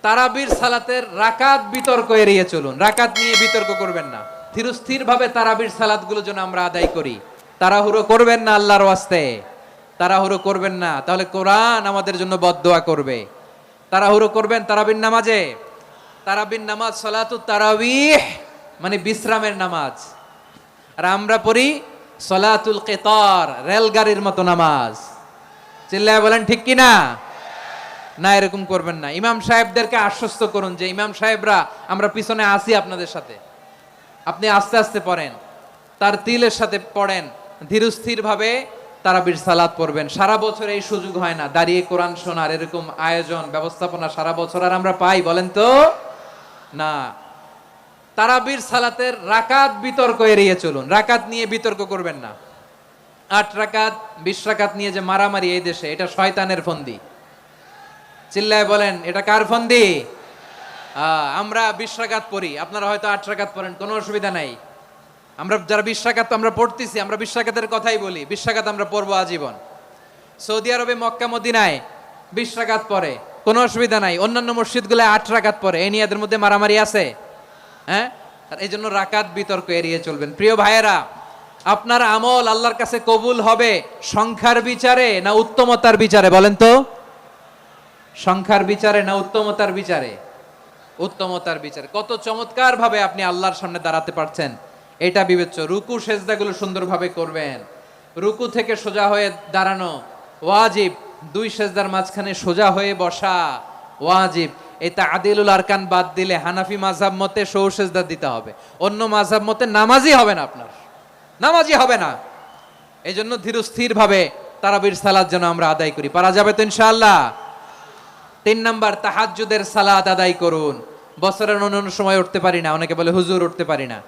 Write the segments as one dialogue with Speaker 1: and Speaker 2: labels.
Speaker 1: তারাবির সালাতের রাকাত বিতর্ক এড়িয়ে চলুন। রাকাত নিয়ে বিতর্ক করবেন না। ধীরস্থির ভাবে তারাবির সালাতগুলো যেন আমরা আদায় করি। তাড়াহুড়ো করবেন না আল্লাহর ওয়াস্তে, তাড়াহুড়ো করবেন না, তাহলে কোরআন আমাদের জন্য বদদোয়া করবে। তাড়াহুড়ো করবেন তারাবির নামাজে। তারাবির নামাজ সালাতুত তারাবিহ মানে বিশ্রামের নামাজ। আর আমরা পড়ি সালাতুল কিতার, রেলগাড়ির মতো নামাজ। চিল্লায় বলেন ঠিক কিনা? না, এরকম করবেন না। ইমাম সাহেবদেরকে আশ্বস্ত করুন যে ইমাম সাহেবরা আমরা পিছনে আসি আপনাদের সাথে, আপনি আস্তে আস্তে পড়েন, তার তিলের সাথে পড়েন, ধীরস্থির ভাবে তারাবির সালাত পড়বেন। সারা বছর এই সুযোগ হয় না দাঁড়িয়ে কোরআন শোনার, এরকম আয়োজন ব্যবস্থাপনা সারা বছর আর আমরা পাই বলেন তো না। তারাবির সালাতের রাকাত বিতর্ক এড়িয়ে চলুন। রাকাত নিয়ে বিতর্ক করবেন না। 8 রাকাত 20 রাকাত নিয়ে যে মারামারি এই দেশে, এটা শয়তানের ফন্দি। চিল্লায় বলেন এটা কার ফন্দি? আমরা 20 রাকাত পড়ি, আপনারা হয়তো 8 রাকাত পড়েন, কোনো অসুবিধা নাই। আমরা যারা 20 রাকাত আমরা পড়তেছি, আমরা 20 রাকাতের কথাই বলি। 20 রাকাত আমরা পড়বো আজীবন। সৌদি আরবে মক্কা মদিনায় 20 রাকাত পড়ে, কোনো অসুবিধা নাই। অন্যান্য মসজিদগুলো 8 রাকাত পড়ে, এই নিয়ে এদের মধ্যে মারামারি আছে? হ্যাঁ, আর এই জন্য রাকাত বিতর্ক এড়িয়ে চলবেন। প্রিয় ভাইয়েরা, আপনার আমল আল্লাহর কাছে কবুল হবে সংখ্যার বিচারে না উত্তমতার বিচারে বলেন তো? সংখ্যার বিচারে না উত্তমতার বিচারে? উত্তমতার বিচারে। কত চমৎকার ভাবে আপনি আল্লাহর সামনে দাঁড়াতে পারছেন এটা বিবেচ্য। রুকু সেজদাগুলো সুন্দরভাবে করবেন। রুকু থেকে সোজা হয়ে দাঁড়ানো ওয়াজিব, 2 সেজদার মাঝখানে সোজা হয়ে বসা ওয়াজিব। এই তাআদিলুল আরকান বাদ দিলে হানাফি মাযহাব মতে সৌ সেজদা দিতে হবে। অন্য মাযহাব মতে নামাজই হবে না, আপনার নামাজই হবে না। এই জন্য ধীরস্থির ভাবে তারাবির সালাত যেন আমরা আদায় করি। পারা যাবে তো ইনশাআল্লাহ? 3 নাম্বার, তাহাজ্জুদের সালাত আদায় করুন। বছরের অন্যান্য সময় উঠতে পারি না, অনেকে বলে হুজুর উঠতে পারি না,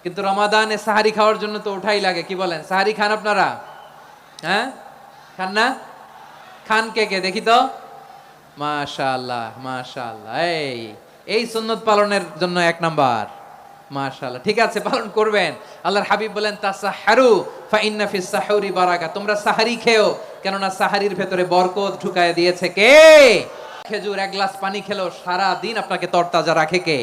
Speaker 1: কিন্তু রমাদানে সাহারি খাওয়ার জন্য তো ওঠাই লাগে। কি বলেন, সাহারি খান আপনারা? হ্যাঁ, খান না? খান কে কে দেখি তো? মাশাআল্লাহ মাশাআল্লাহ। এই সুন্নত পালনের জন্য 1 নাম্বার। মাশাআল্লাহ, ঠিক আছে, পালন করবেন। আল্লাহর হাবিব বলেন তাসাহহারু ফা ইন্না ফিস সাহুরি বারাকা, তোমরা সাহারি খেও, কেননা সাহারির ভেতরে বরকত ঢুকায় দিয়েছে কে? খেজুর 1 গ্লাস পানি খেলো সারা দিন আপনাকে তরতাজা রাখে কে?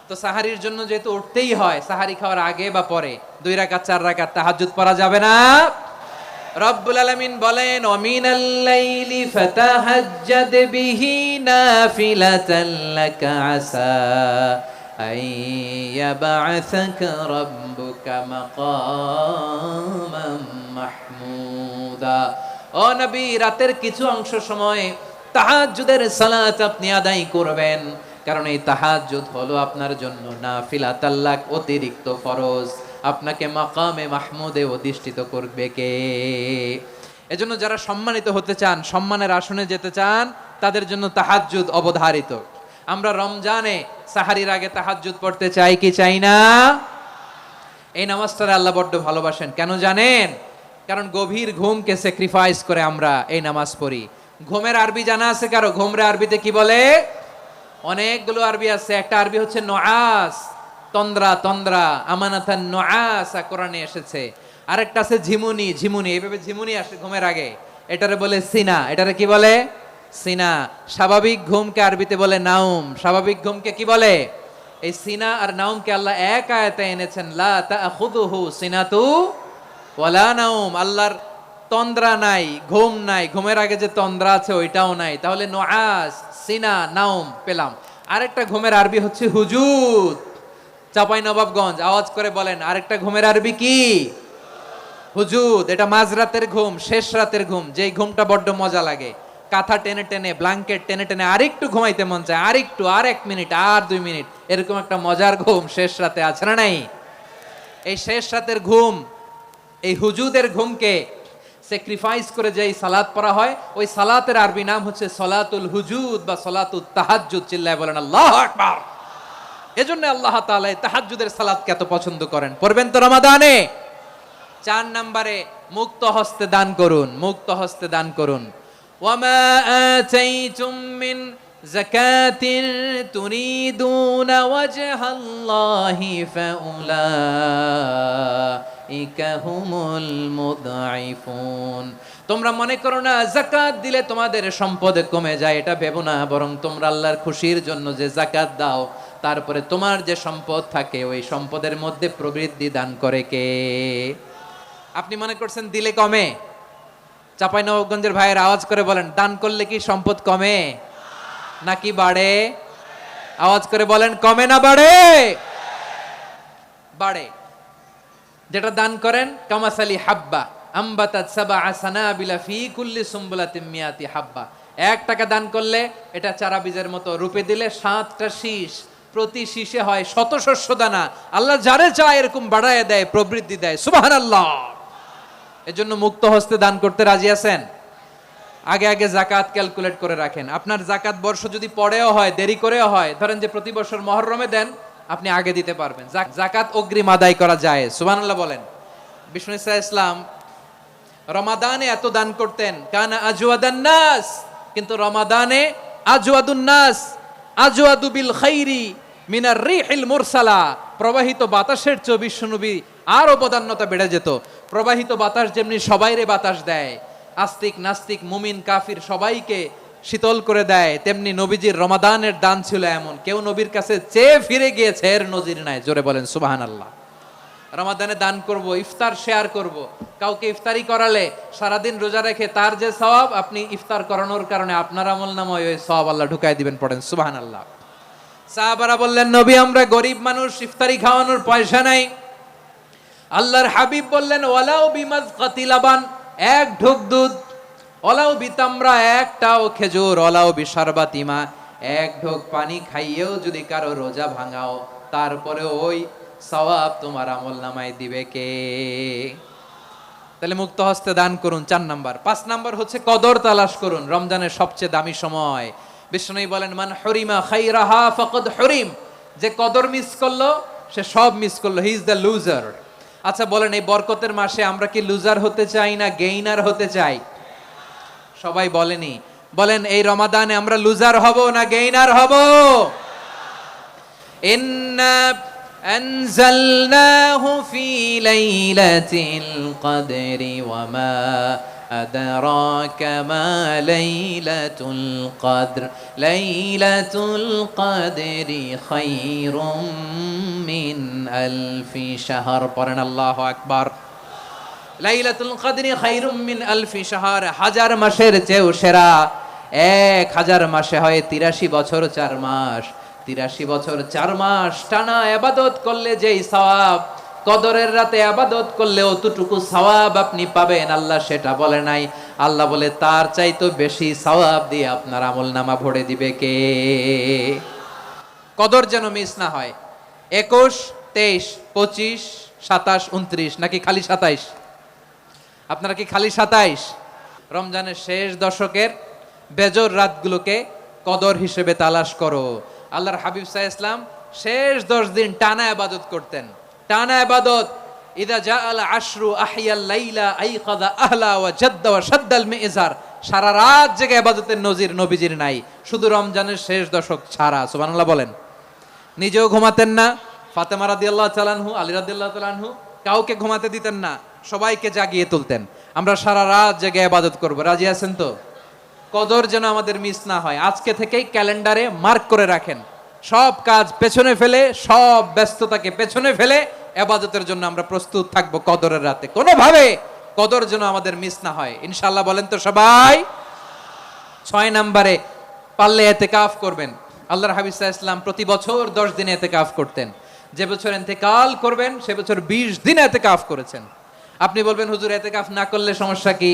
Speaker 1: তো সাহারির জন্য যেহেতু উঠতেই হয়, সাহারি খাওয়ার আগে বা পরে 2 রাকাত 4 রাকাত তাহাজ্জুদ পড়া যাবে না? রব্বুল আলামিন বলেন ওয়ামিনাল লাইলি ফাতাহাজ্জাদ বিহি নাফিলাতান লাকা আসা আইয়াবআসাকা রাব্বুকা মাকামান মাহমুদা। ও নবী, রাতের কিছু অংশ সময় তাহাজ্জুদের সালাত আপনি আদায় করবেন, কারণ এই তাহাজ্জুদ হলো আপনার জন্য নাফিলাতাল লাক, অতিরিক্ত ফরজ। আপনাকে মাকামে মাহমুদে অধিষ্ঠিত করবে কে? এজন্য যারা সম্মানিত হতে চান, সম্মানের আসনে যেতে চান, তাদের জন্য তাহাজ্জুদ অবধারিত। আমরা রমজানে সাহারির আগে তাহাজ্জুদ পড়তে চাই কি চাই না? এই নামাজটারে আল্লাহ বড্ড ভালোবাসেন। কেন জানেন? কারণ গভীর ঘুমকে স্যাক্রিফাইস করে আমরা এই নামাজ পড়ি। ঘুমের আরবি জানা আছে কারো? ঘুমরে আরবিতে কি বলে? অনেকগুলো আরবি আছে। একটা আরবি হচ্ছে নুআস, তন্দ্রা তন্দ্রা, আমানাতান নুআসা কোরআনে এসেছে। আরেকটা আছে ঝিমুনি, ঝিমুনি, এইভাবে ঝিমুনি আসে ঘুমের আগে, এটারে বলে সিনা। এটারে কি বলে? সিনা। স্বাভাবিক ঘুমকে আরবিতে বলে নাউম। স্বাভাবিক ঘুমকে কি বলে? এই সিনা আর নাউমকে আল্লাহ এক আয়াতে এনেছেন, লা তাখুযুহু সিনাতু ওয়ালা নাউম। আল্লাহর তন্দ্রা নাই, ঘুম নাই। ঘুমের আগে যে তন্দ্রা আছে ওইটাও নাই। তাহলে নুআস, সিনা, নাউম পেলাম। আরেকটা ঘুমের আরবি হচ্ছে হুজুদ। চাঁপাইনবাবগঞ্জ আওয়াজ করে বলেন, আরেকটা ঘুমের আরবি কি? হুজুদ। এটা মাঝরাতের ঘুম, শেষ রাতের ঘুম, যেই ঘুমটা বড্ড মজা লাগে। কাঁথা টেনে টেনে, ব্ল্যাঙ্কেট টেনে টেনে আরেকটু ঘুমাইতে মন চায়, আরেকটু, আর 1 মিনিট, আর 2 মিনিট, এরকম একটা মজার ঘুম শেষ রাতে আছে না নাই? এই শেষ রাতের ঘুম, এই হুজুদের ঘুমকে স্যাক্রিফাইস করে যেই সালাত পড়া হয়, ওই সালাতের আরবি নাম হচ্ছে সলাতুল হুজুদ বা সলাতুত তাহাজ্জুদ। চিল্লায় বলেন আল্লাহু আকবার। এজন্য আল্লাহ তাআলা এই তাহাজ্জুদের সালাতকে এত পছন্দ করেন। পড়বেন তো রমাদানে? 4 নম্বরে মুক্ত হস্তে দান করুন। মুক্ত হস্তে দান করুন। ওয়ামা আতাইতুম মিন যাকাতিন তুরিদুনা ওয়াজহাল্লাহি ফাউলাইকা হুমুল মুদঈফুন। তোমরা মনে করো না যাকাত দিলে তোমাদের সম্পদ কমে যায়, এটা ভেবো না, বরং তোমরা আল্লাহর খুশির জন্য যে যাকাত দাও, তারপরে তোমার যে সম্পদ থাকে ওই সম্পদের মধ্যে প্রবৃদ্ধি দান করে কে? আপনি মনে করছেন দিলে কমে? চাঁপাইনবাবগঞ্জের ভাইয়ের আওয়াজ করে বলেন, দান করলে কি সম্পদ কমে নাকি বাড়ে? আওয়াজ করে বলেন, কমে না বাড়ে? বাড়ে। যেটা দান করেন, কামাসালি হাব্বা আম্বাতাত সাবআ সানাবিলা ফি কুল্লি সুমবুলাতিন মিয়াতি হাব্বা। 1 টাকা দান করলে এটা চারা বীজের মতো, রূপে দিলে 7টা শীষ, প্রতি শীষে হয় শত শস্য দানা। আল্লাহ যারে চায় এরকম বাড়ায় দেয়, প্রবৃদ্ধি দেয়। সুবহানাল্লাহ। এজন্য মুক্ত হস্তে দান করতে রাজি আছেন? আগে আগে জাকাত ক্যালকুলেট করে রাখেন। আপনার জাকাত বর্ষ যদি পরেও হয়, দেরি করেও হয়, ধরেন যে প্রতি বছর মুহররমে দেন, আপনি আগে দিতে পারবেন। জাকাত অগ্রিম আদায় করা যায়। সুবহানাল্লাহ বলেন। বিষ্ণু ইসলাম রমাদানে এত দান করতেন, কানা আজওয়াদান নাস, কিন্তু রমাদানে আজওয়াদুন নাস আজওয়াদু বিল খাইরি মিনার রিহিল মুরসালা। প্রবাহিত বাতাসের চেয়ে বিশ্বনবী আরো বদান্যতা বেড়ে যেত। প্রবাহিত বাতাস যেমনি সবাইরে বাতাস দেয়, আস্তিক নাস্তিক মুমিন কাফির সবাইকে শীতল করে দেয়, তেমনি নবীজির রমাদানের দান ছিল এমন, কেউ নবীর কাছে চেয়ে ফিরে গিয়েছে এর নজির নাই। জোরে বলেন সুবহানাল্লাহ। রমাদানে দান করব, ইফতার শেয়ার করব। কাউকে ইফতারি করালে সারাদিন রোজা রেখে তার যে সওয়াব, আপনি ইফতার করানোর কারণে আপনার আমলনামায় ওই সওয়াব আল্লাহ ঢুকাই দিবেন। পড়েন সুবহানাল্লাহ। সাহাবারা বললেন, নবী আমরা গরিব মানুষ, ইফতারি খাওয়ানোর পয়সা নাই। আল্লাহর হাবিব বললেন, ওয়ালাউ বিমাজকাতি লাবান, 1 ঢোক দুধ, ওয়ালাউ বিতামরা, 1টাও খেজুর, ওয়ালাউ বিশারবাতিমা, 1 ঢোক পানি খাইয়েও যদি কারো রোজা ভাঙাও, তারপরে ওই সওয়াব তোমার আমলনামায় দিবে কে? তাহলে মুক্ত হস্তে দান করুন, 4 নাম্বার। 5 নাম্বার হচ্ছে কদর তালাশ করুন। রমজানের সবচেয়ে দামি সময়। বিষ্ণু বলেন, মান হরিমা খাইরাহা ফাকাদ হরিম, যে কদর মিস করলো সে সব মিস করলো, হি ইজ দ্য লুজার। আচ্ছা বলেন, এই বরকতের মাসে আমরা কি লুজার হতে চাই না গেইনার হতে চাই? সবাই বলেনি, বলেন এই রমাদানে আমরা লুজার হব না গেইনার হব? ইন্না আনজালনাহু ফি লাইলাতিল কদরি ওয়া মা আদরাকা মা লাইলাতুল কদর লাইলাতুল কদরি খায়রুম মিন আলফি শাহর। পড়েন আল্লাহু আকবার। লাইলাতুল কদরি খায়রুম মিন আলফি শাহর, 1000 মাসের চেয়েও সেরা। 1000 মাসে হয় 83 বছর 4 মাস। 83 বছর 4 মাস টানা ইবাদত করলে যেই সওয়াব, কদরের রাতে ইবাদত করলে অতটুকু সওয়াব আপনি পাবেন, আল্লাহ সেটা বলে নাই। আল্লাহ বলে তার চাইতে বেশি সওয়াব দিয়ে আপনার আমলনামা ভরে দিবে কে? কদর যেন মিস না হয়। 21, 23, 25, 27, 29 নাকি খালি 27? আপনারা কি খালি 27? রমজানের শেষ দশকের বেজর রাতগুলোকে কদর হিসেবে তালাশ করো। আল্লাহর হাবিব সাল্লাল্লাহু আলাইহি ওয়াসাল্লাম শেষ 10 দিন টানা ইবাদত করতেন। টানা ইবাদত। ইদা জাআল আশরু আহইয়াল লাইলা আইকাযা আহলা ওয়া জাদ্দা ওয়া শাদ্দাল মিজার। সারা রাত জেগে ইবাদতের নজির নবীজির নাই, শুধু রমজানের শেষ দশক ছাড়া। সুবহানাল্লাহ বলেন। নিজেও ঘুমাতেন না। ফাতেমা রাদিয়াল্লাহু তাআলা আনহু, আলী রাদিয়াল্লাহু তাআলা আনহু কাউকে ঘুমাতে দিতেন না, সবাইকে জাগিয়ে তুলতেন। আমরা সারা রাত জেগে ইবাদত করব। রাজি আছেন তো? কদর যেন আমাদের মিস না হয়। আজকে থেকেই ক্যালেন্ডারে মার্ক করে রাখেন। সব কাজ পেছনে ফেলে, সব ব্যস্ততাকে পেছনে ফেলে ইবাদতের জন্য আমরা প্রস্তুত থাকবো কদরের রাতে। কোনোভাবে কদর যেন আমাদের মিস না হয়, ইনশাআল্লাহ বলেন তো সবাই। 6 নম্বরে পারলে ইতিকাফ করবেন। আল্লাহর হাবিব সাল্লাল্লাহু আলাইহি ওয়াসাল্লাম প্রতি বছর 10 দিন ইতিকাফ করতেন। যে বছর ইন্তেকাল করবেন সে বছর 20 দিন ইতিকাফ করেছেন। আপনি বলবেন, হুজুর ইতিকাফ না করলে সমস্যা কি?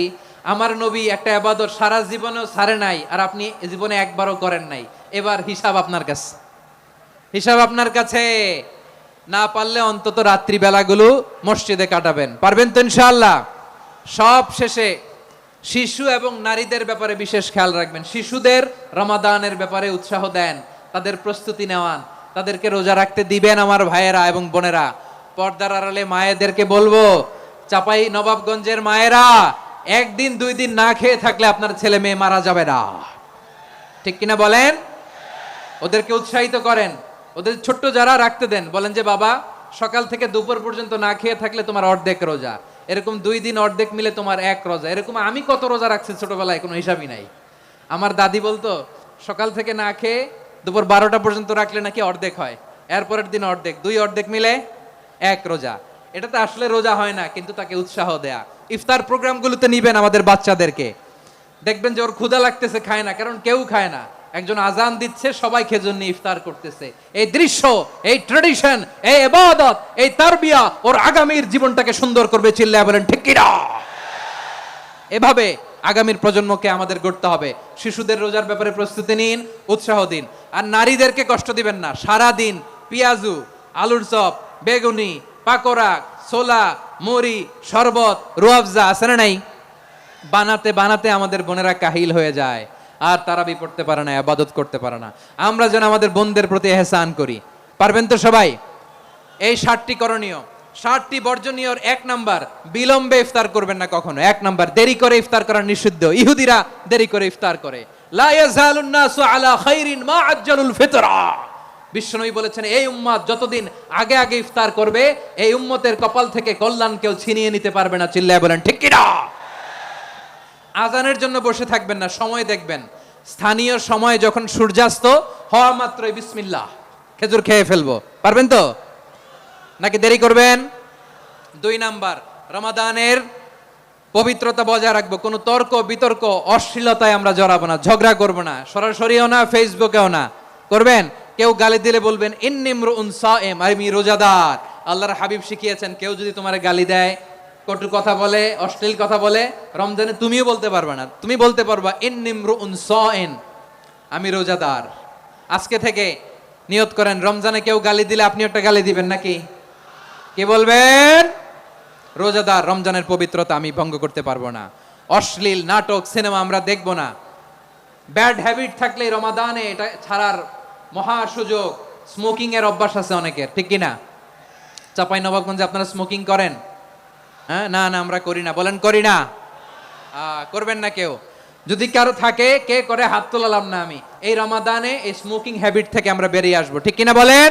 Speaker 1: আমার নবী একটা ইবাদত সারা জীবনেও ছাড়ে নাই, আর আপনি জীবনে একবারও করেন নাই। এবার হিসাব আপনার কাছে, হিসাব আপনার কাছে। না পারলে অন্তত রাত্রি বেলাগুলো মসজিদে কাটাবেন। পারবেন তো ইনশাআল্লাহ? সব শেষে শিশু এবং নারীদের ব্যাপারে বিশেষ খেয়াল রাখবেন। শিশুদের রমাদানের ব্যাপারে উৎসাহ দেন, তাদের প্রস্তুতি নেওয়ান, তাদেরকে রোজা রাখতে দিবেন। আমার ভাইয়েরা এবং বোনেরা, পর্দার আড়ালে মায়েদেরকে বলবো, চাপাই নবাবগঞ্জের মায়েরা, 1 দিন 2 দিন না খেয়ে থাকলে আপনার ছেলে মেয়ে মারা যাবে না। ঠিক কিনা বলেন? ওদেরকে উৎসাহিত করেন। ওদের ছোট্ট যারা রাখতে দেন, বলেন যে বাবা সকাল থেকে দুপুর পর্যন্ত না খেয়ে থাকলে তোমার অর্ধেক রোজা। এরকম 2 দিন অর্ধেক মিলে তোমার 1 রোজা। এরকম আমি কত রোজা রাখছি ছোটবেলায় কোনো হিসাবই নাই। আমার দাদি বলতো সকাল থেকে না খেয়ে দুপুর 12টা পর্যন্ত রাখলে নাকি অর্ধেক হয়, এরপরের দিন অর্ধেক, 2 অর্ধেক মিলে 1 রোজা। এটা তো আসলে রোজা হয় না, কিন্তু তাকে উৎসাহ দেয়া। ইফতার প্রোগ্রামগুলোতে নিবেন আমাদের বাচ্চাদেরকে, দেখবেন যে ওর ক্ষুধা লাগতেছে, খায় না, কারণ কেউ খায় না, একজন আজান দিচ্ছে, সবাই খেজুর নিয়ে ইফতার করতেছে। এই দৃশ্য, এই ট্রেডিশন, এই ইবাদত, এই তারবিয়া ওর আগামীর জীবনটাকে সুন্দর করবে। চিল্লায়া বলেন ঠিক কি না? এভাবে আগামীর প্রজন্মকে আমাদের গড়তে হবে। শিশুদের রোজার ব্যাপারে প্রস্তুতি নিন, উৎসাহ দিন। আর নারীদেরকে কষ্ট দিবেন না। সারা দিন পেঁয়াজু, আলুর চপ, বেগুনি, পাকোড়া, ছোলা, মুড়ি, শরবত, রুয়াবজা আছে না নাই, বানাতে বানাতে আমাদের বোনেরা কাহিল হয়ে যায়, আর তারাবি পড়তে পারে না, ইবাদত করতে পারে না। আমরা যেন আমাদের বোনদের প্রতি ইহসান করি। পারবেন তো সবাই? এই 7টি করণীয়, 7টি বর্জনীয়র 1 নাম্বার, বিলম্বে ইফতার করবেন না কখনো। 1 নাম্বার, দেরি করে ইফতার করা নিষিদ্ধ। ইহুদিরা দেরি করে ইফতার করে। লা ইয়াজালুন নাসু আলা খাইরিন মা আজ্জালুল ফিতরা। বিশ্বনবী বলেছেন, এই উম্মত যতদিন আগে আগে ইফতার করবে, এই উম্মতের কপাল থেকে কল্যাণ কেউ ছিনিয়ে নিতে পারবে না। চিল্লায় বলেন ঠিক কি না? আজানের জন্য বসে থাকবেন না, সময় দেখবেন। স্থানীয় সময় যখন সূর্যাস্ত হওয়া মাত্রই বিসমিল্লাহ, খেজুর খেয়ে ফেলবো। পারবেন তো নাকি দেরি করবেন? 2 নাম্বার, রমাদানের পবিত্রতা বজায় রাখবো। কোনো তর্ক বিতর্ক অশ্লীলতায় আমরা জড়াবো না, ঝগড়া করবো না, সরাসরিও না, ফেসবুকেও না। করবেন? কেউ গালি দিলে বলবেন ইন্নিমরুন সায়েম, আমি রোজাদার। আল্লাহর হাবিব শিখিয়েছেন, কেউ যদি তোমার গালি দেয়, কটু কথা বলে, অশ্লীল কথা বলে, রমজানে তুমিও বলতে পারবে না। তুমি বলতে পারবা ইন্নিমরুন সায়েম, আমি রোজাদার। আজকে থেকে নিয়ত করেন, রমজানে কেউ গালি দিলে আপনি একটা গালি দিবেন নাকি? কি বলবেন? রোজাদার, রমজানের পবিত্রতা আমি ভঙ্গ করতে পারবো না। অশ্লীল নাটক, সিনেমা আমরা দেখবো না। ব্যাড হ্যাবিট থাকলে রমাদানে এটা ছাড়ার মহা সুযোগ। স্মোকিং এর অভ্যাস আছে অনেকের, ঠিক কি না? চাপাই নবাবগঞ্জে আপনারা স্মোকিং করেন? হ্যাঁ, না না আমরা করি না। বলেন করি না? করবেন না কেউ? যদি কারো থাকে, কে করে হাত তোলালাম না আমি। এই রমাদানে এই স্মোকিং হ্যাবিট থেকে আমরা বেরিয়ে আসবো, ঠিক কিনা বলেন?